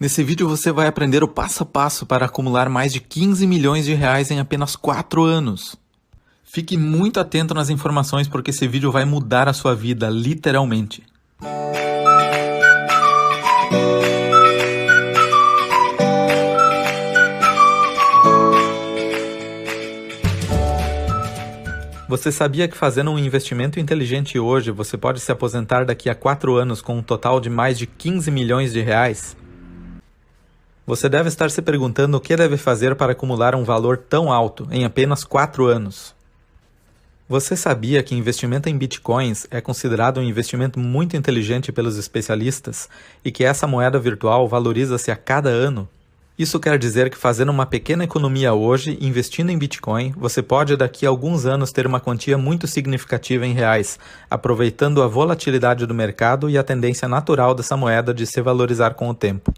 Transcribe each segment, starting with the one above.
Nesse vídeo você vai aprender o passo a passo para acumular mais de 15 milhões de reais em apenas 4 anos. Fique muito atento nas informações porque esse vídeo vai mudar a sua vida, literalmente. Você sabia que fazendo um investimento inteligente hoje, você pode se aposentar daqui a 4 anos com um total de mais de 15 milhões de reais? Você deve estar se perguntando o que deve fazer para acumular um valor tão alto em apenas 4 anos. Você sabia que investimento em bitcoins é considerado um investimento muito inteligente pelos especialistas e que essa moeda virtual valoriza-se a cada ano? Isso quer dizer que fazendo uma pequena economia hoje, investindo em Bitcoin, você pode daqui a alguns anos ter uma quantia muito significativa em reais, aproveitando a volatilidade do mercado e a tendência natural dessa moeda de se valorizar com o tempo.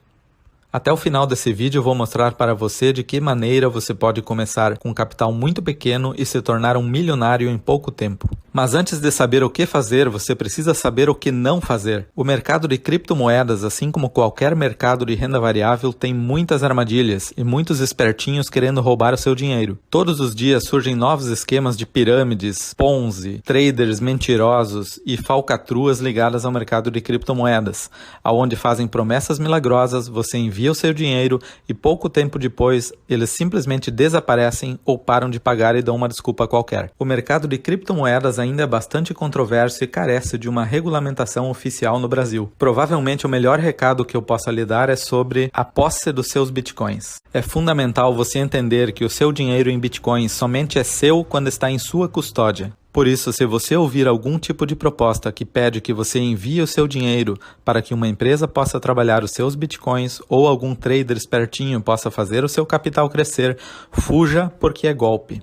Até o final desse vídeo eu vou mostrar para você de que maneira você pode começar com um capital muito pequeno e se tornar um milionário em pouco tempo. Mas antes de saber o que fazer, você precisa saber o que não fazer. O mercado de criptomoedas, assim como qualquer mercado de renda variável, tem muitas armadilhas e muitos espertinhos querendo roubar o seu dinheiro. Todos os dias surgem novos esquemas de pirâmides, Ponzi, traders mentirosos e falcatruas ligadas ao mercado de criptomoedas, aonde fazem promessas milagrosas, você envia o seu dinheiro e pouco tempo depois eles simplesmente desaparecem ou param de pagar e dão uma desculpa qualquer. O mercado de criptomoedas ainda é bastante controverso e carece de uma regulamentação oficial no Brasil. Provavelmente o melhor recado que eu possa lhe dar é sobre a posse dos seus bitcoins. É fundamental você entender que o seu dinheiro em bitcoins somente é seu quando está em sua custódia. Por isso, se você ouvir algum tipo de proposta que pede que você envie o seu dinheiro para que uma empresa possa trabalhar os seus bitcoins ou algum trader espertinho possa fazer o seu capital crescer, fuja porque é golpe.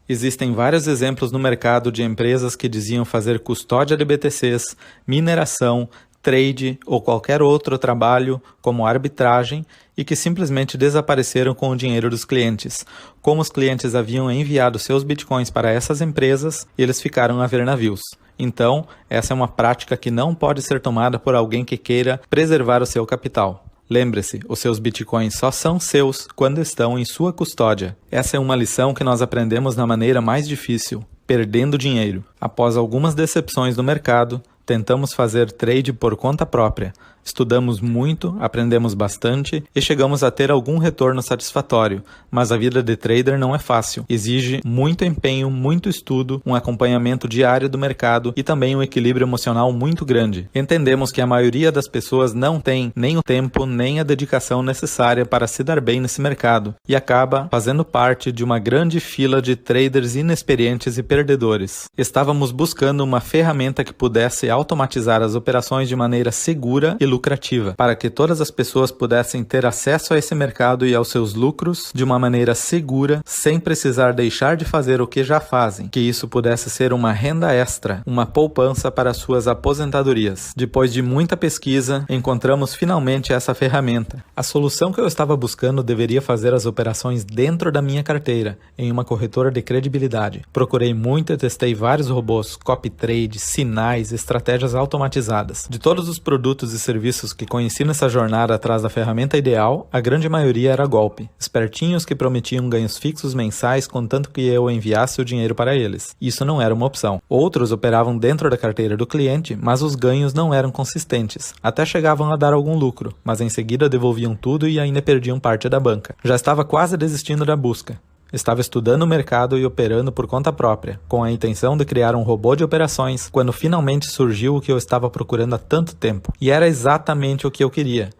Existem vários exemplos no mercado de empresas que diziam fazer custódia de BTCs, mineração, trade ou qualquer outro trabalho como arbitragem e que simplesmente desapareceram com o dinheiro dos clientes. Como os clientes haviam enviado seus bitcoins para essas empresas, eles ficaram a ver navios. Então, essa é uma prática que não pode ser tomada por alguém que queira preservar o seu capital. Lembre-se, os seus bitcoins só são seus quando estão em sua custódia. Essa é uma lição que nós aprendemos na maneira mais difícil, perdendo dinheiro. Após algumas decepções no mercado, tentamos fazer trade por conta própria. Estudamos muito, aprendemos bastante e chegamos a ter algum retorno satisfatório, mas a vida de trader não é fácil. Exige muito empenho, muito estudo, um acompanhamento diário do mercado e também um equilíbrio emocional muito grande. Entendemos que a maioria das pessoas não tem nem o tempo nem a dedicação necessária para se dar bem nesse mercado e acaba fazendo parte de uma grande fila de traders inexperientes e perdedores. Estávamos buscando uma ferramenta que pudesse automatizar as operações de maneira segura e lucrativa, para que todas as pessoas pudessem ter acesso a esse mercado e aos seus lucros de uma maneira segura, sem precisar deixar de fazer o que já fazem, que isso pudesse ser uma renda extra, uma poupança para suas aposentadorias. Depois de muita pesquisa, encontramos finalmente essa ferramenta. A solução que eu estava buscando deveria fazer as operações dentro da minha carteira, em uma corretora de credibilidade. Procurei muito e testei vários robôs, copy trade, sinais, estratégias automatizadas. De todos os produtos e serviços que conheci nessa jornada atrás da ferramenta ideal, a grande maioria era golpe. Espertinhos que prometiam ganhos fixos mensais contanto que eu enviasse o dinheiro para eles. Isso não era uma opção. Outros operavam dentro da carteira do cliente, mas os ganhos não eram consistentes. Até chegavam a dar algum lucro, mas em seguida devolviam tudo e ainda perdiam parte da banca. Já estava quase desistindo da busca. Estava estudando o mercado e operando por conta própria, com a intenção de criar um robô de operações, quando finalmente surgiu o que eu estava procurando há tanto tempo. E era exatamente o que eu queria.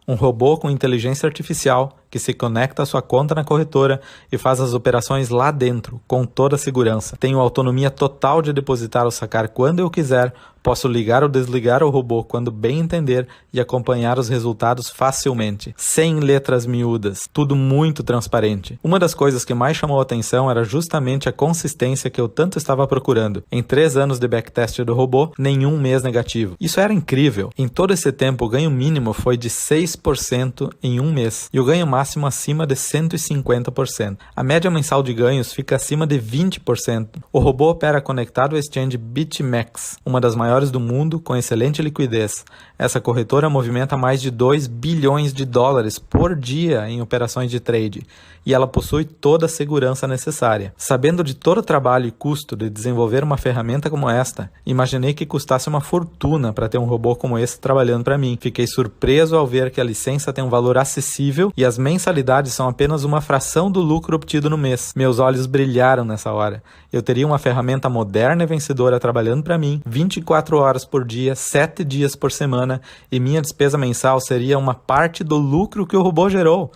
Um robô com inteligência artificial que se conecta à sua conta na corretora e faz as operações lá dentro, com toda a segurança. Tenho autonomia total de depositar ou sacar quando eu quiser, posso ligar ou desligar o robô quando bem entender e acompanhar os resultados facilmente, sem letras miúdas, tudo muito transparente. Uma das coisas que mais chamou a atenção era justamente a consistência que eu tanto estava procurando. Em 3 anos de backtest do robô, nenhum mês negativo. Isso era incrível. Em todo esse tempo, o ganho mínimo foi de 6% em um mês, e o ganho máximo máximo acima de 150%. A média mensal de ganhos fica acima de 20%. O robô opera conectado ao exchange BitMEX, uma das maiores do mundo, com excelente liquidez. Essa corretora movimenta mais de 2 bilhões de dólares por dia em operações de trade, e ela possui toda a segurança necessária. Sabendo de todo o trabalho e custo de desenvolver uma ferramenta como esta, imaginei que custasse uma fortuna para ter um robô como esse trabalhando para mim. Fiquei surpreso ao ver que a licença tem um valor acessível e as mensalidades são apenas uma fração do lucro obtido no mês. Meus olhos brilharam nessa hora. Eu teria uma ferramenta moderna e vencedora trabalhando para mim 24 horas por dia, 7 dias por semana, e minha despesa mensal seria uma parte do lucro que o robô gerou.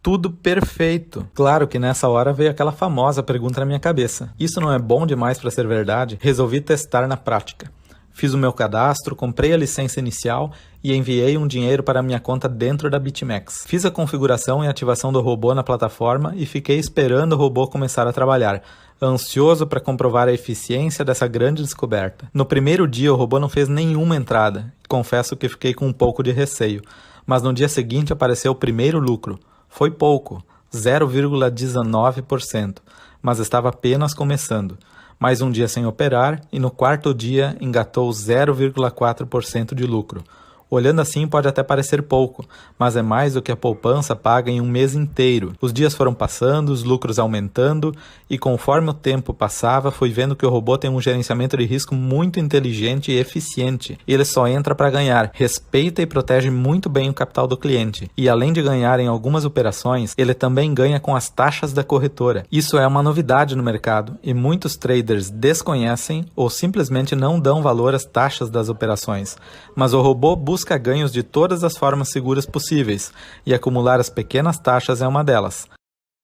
Tudo perfeito. Claro que nessa hora veio aquela famosa pergunta na minha cabeça. Isso não é bom demais para ser verdade? Resolvi testar na prática. Fiz o meu cadastro, comprei a licença inicial e enviei um dinheiro para a minha conta dentro da BitMEX. Fiz a configuração e ativação do robô na plataforma e fiquei esperando o robô começar a trabalhar, ansioso para comprovar a eficiência dessa grande descoberta. No primeiro dia o robô não fez nenhuma entrada. Confesso que fiquei com um pouco de receio, mas no dia seguinte apareceu o primeiro lucro. Foi pouco, 0,19%, mas estava apenas começando. Mais um dia sem operar e no quarto dia engatou 0,4% de lucro. Olhando assim pode até parecer pouco, mas é mais do que a poupança paga em um mês inteiro. Os dias foram passando, os lucros aumentando e conforme o tempo passava, fui vendo que o robô tem um gerenciamento de risco muito inteligente e eficiente. Ele só entra para ganhar, respeita e protege muito bem o capital do cliente. E além de ganhar em algumas operações, ele também ganha com as taxas da corretora. Isso é uma novidade no mercado e muitos traders desconhecem ou simplesmente não dão valor às taxas das operações. Mas o robô busca ganhos de todas as formas seguras possíveis, e acumular as pequenas taxas é uma delas.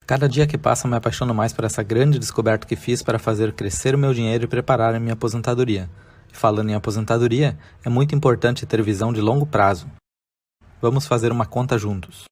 Cada dia que passa me apaixono mais por essa grande descoberta que fiz para fazer crescer o meu dinheiro e preparar a minha aposentadoria. Falando em aposentadoria, é muito importante ter visão de longo prazo. Vamos fazer uma conta juntos.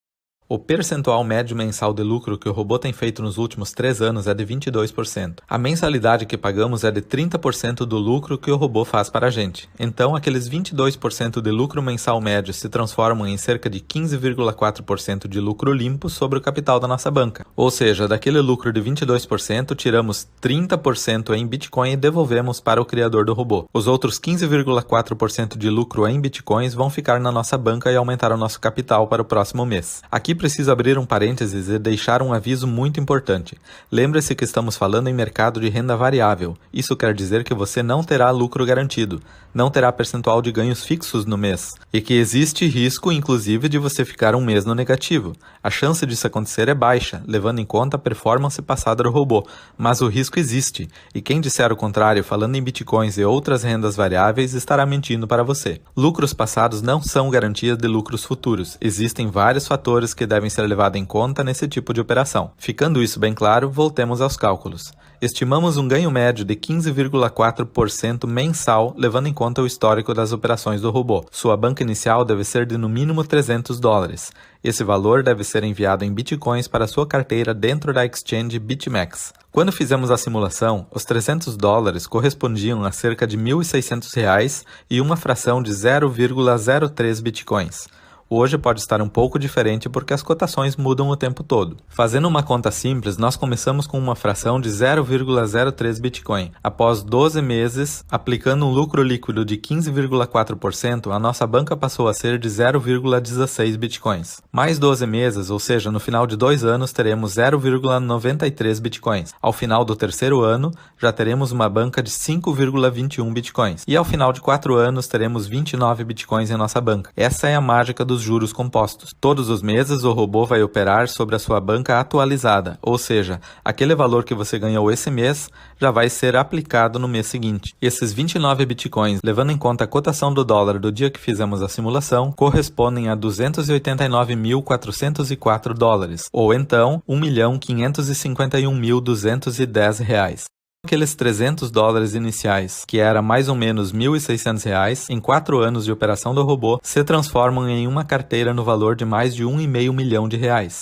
O percentual médio mensal de lucro que o robô tem feito nos últimos 3 anos é de 22%. A mensalidade que pagamos é de 30% do lucro que o robô faz para a gente. Então, aqueles 22% de lucro mensal médio se transformam em cerca de 15,4% de lucro limpo sobre o capital da nossa banca. Ou seja, daquele lucro de 22%, tiramos 30% em Bitcoin e devolvemos para o criador do robô. Os outros 15,4% de lucro em Bitcoins vão ficar na nossa banca e aumentar o nosso capital para o próximo mês. Aqui preciso abrir um parênteses e deixar um aviso muito importante. Lembre-se que estamos falando em mercado de renda variável. Isso quer dizer que você não terá lucro garantido, não terá percentual de ganhos fixos no mês, e que existe risco, inclusive, de você ficar um mês no negativo. A chance disso acontecer é baixa, levando em conta a performance passada do robô, mas o risco existe, e quem disser o contrário falando em bitcoins e outras rendas variáveis estará mentindo para você. Lucros passados não são garantias de lucros futuros. Existem vários fatores que devem ser levados em conta nesse tipo de operação. Ficando isso bem claro, voltemos aos cálculos. Estimamos um ganho médio de 15,4% mensal, levando em conta o histórico das operações do robô. Sua banca inicial deve ser de no mínimo $300. Esse valor deve ser enviado em bitcoins para sua carteira dentro da exchange BitMEX. Quando fizemos a simulação, os $300 correspondiam a cerca de R$1.600 e uma fração de 0,03 bitcoins. Hoje pode estar um pouco diferente porque as cotações mudam o tempo todo. Fazendo uma conta simples, nós começamos com uma fração de 0,03 Bitcoin. Após 12 meses, aplicando um lucro líquido de 15,4%, a nossa banca passou a ser de 0,16 Bitcoins. Mais 12 meses, ou seja, no final de 2 anos, teremos 0,93 Bitcoins. Ao final do terceiro ano, já teremos uma banca de 5,21 Bitcoins. E ao final de 4 anos, teremos 29 Bitcoins em nossa banca. Essa é a mágica dos juros compostos. Todos os meses o robô vai operar sobre a sua banca atualizada, ou seja, aquele valor que você ganhou esse mês já vai ser aplicado no mês seguinte. Esses 29 bitcoins, levando em conta a cotação do dólar do dia que fizemos a simulação, correspondem a $289.404, ou então R$1.551.210. Aqueles $300 iniciais, que era mais ou menos R$1.600, em 4 anos de operação do robô, se transformam em uma carteira no valor de mais de R$1,5 milhão,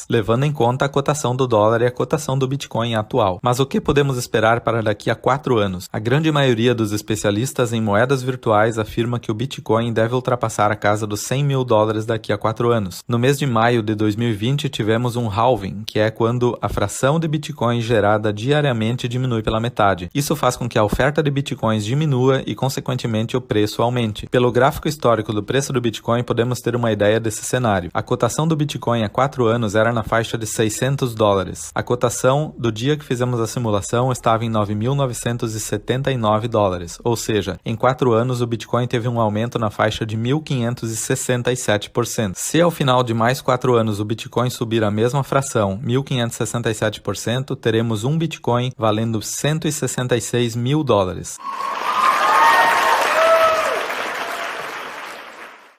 levando em conta a cotação do dólar e a cotação do Bitcoin atual. Mas o que podemos esperar para daqui a 4 anos? A grande maioria dos especialistas em moedas virtuais afirma que o Bitcoin deve ultrapassar a casa dos $100 mil daqui a 4 anos. No mês de maio de 2020, tivemos um halving, que é quando a fração de Bitcoin gerada diariamente diminui pela metade. Isso faz com que a oferta de bitcoins diminua e, consequentemente, o preço aumente. Pelo gráfico histórico do preço do Bitcoin, podemos ter uma ideia desse cenário. A cotação do Bitcoin há 4 anos era na faixa de $600. A cotação do dia que fizemos a simulação estava em $9.979, ou seja, em 4 anos o Bitcoin teve um aumento na faixa de 1.567%. Se ao final de mais 4 anos o Bitcoin subir a mesma fração, 1.567%, teremos um Bitcoin valendo $166 mil.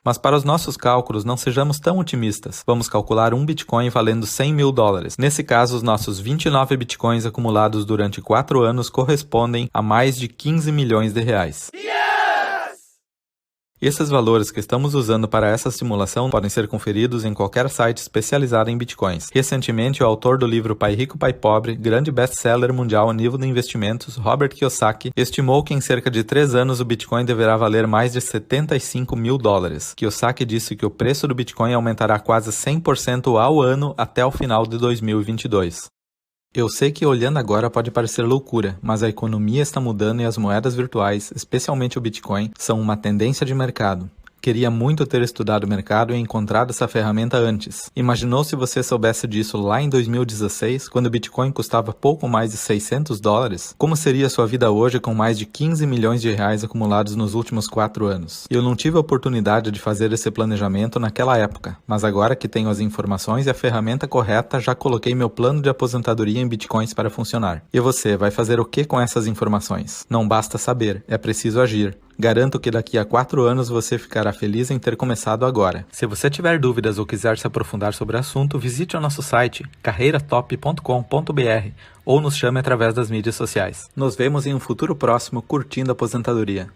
Mas para os nossos cálculos, não sejamos tão otimistas. Vamos calcular um Bitcoin valendo $100 mil. Nesse caso, os nossos 29 Bitcoins acumulados durante 4 anos correspondem a mais de R$15 milhões. Esses valores que estamos usando para essa simulação podem ser conferidos em qualquer site especializado em bitcoins. Recentemente, o autor do livro Pai Rico, Pai Pobre, grande best-seller mundial a nível de investimentos, Robert Kiyosaki, estimou que em cerca de 3 anos o Bitcoin deverá valer mais de $75 mil. Kiyosaki disse que o preço do Bitcoin aumentará quase 100% ao ano até o final de 2022. Eu sei que olhando agora pode parecer loucura, mas a economia está mudando e as moedas virtuais, especialmente o Bitcoin, são uma tendência de mercado. Queria muito ter estudado o mercado e encontrado essa ferramenta antes. Imaginou se você soubesse disso lá em 2016, quando o Bitcoin custava pouco mais de $600? Como seria a sua vida hoje com mais de R$15 milhões acumulados nos últimos 4 anos? Eu não tive a oportunidade de fazer esse planejamento naquela época, mas agora que tenho as informações e a ferramenta correta, já coloquei meu plano de aposentadoria em Bitcoins para funcionar. E você, vai fazer o que com essas informações? Não basta saber, é preciso agir. Garanto que daqui a 4 anos você ficará feliz em ter começado agora. Se você tiver dúvidas ou quiser se aprofundar sobre o assunto, visite o nosso site carreiratop.com.br ou nos chame através das mídias sociais. Nos vemos em um futuro próximo curtindo a aposentadoria.